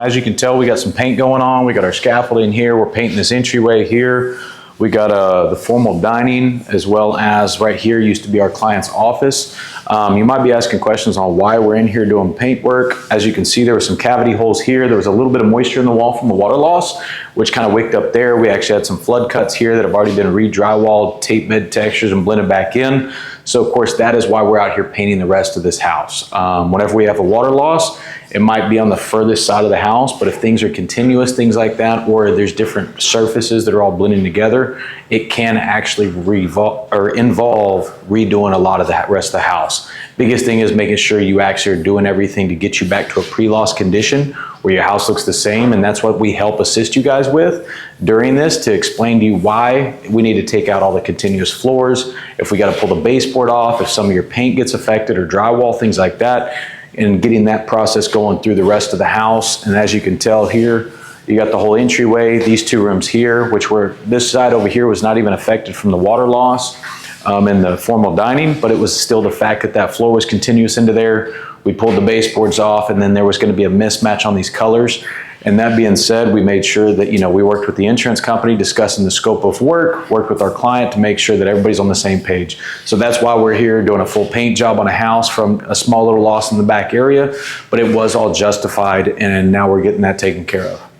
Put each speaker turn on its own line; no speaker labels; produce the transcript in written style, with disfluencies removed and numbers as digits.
As you can tell, we got some paint going on. We got our scaffolding here. We're painting this entryway here. We got the formal dining, as well as right here used to be our client's office. You might be asking questions on why we're in here doing paint work. As you can see, there were some cavity holes here. There was a little bit of moisture in the wall from the water loss, which kind of wicked up there. We actually had some flood cuts here that have already been re-drywalled, tape bed textures, and blended back in. So of course, that is why we're out here painting the rest of this house. Whenever we have a water loss, it might be on the furthest side of the house, but if things are continuous, things like that, or there's different surfaces that are all blending together, it can actually involve redoing a lot of the rest of the house. Biggest thing is making sure you actually are doing everything to get you back to a pre-loss condition where your house looks the same, and that's what we help assist you guys with during this, to explain to you why we need to take out all the continuous floors, if we got to pull the baseboard off, if some of your paint gets affected or drywall, things like that, and getting that process going through the rest of the house. And as you can tell here, you got the whole entryway, these two rooms here, which were, this side over here was not even affected from the water loss in the formal dining, but it was still the fact that that floor was continuous into there. We pulled the baseboards off, and then there was going to be a mismatch on these colors. And that being said, we made sure that, we worked with the insurance company discussing the scope of work, worked with our client to make sure that everybody's on the same page. So that's why we're here doing a full paint job on a house from a small little loss in the back area, but it was all justified, and now we're getting that taken care of.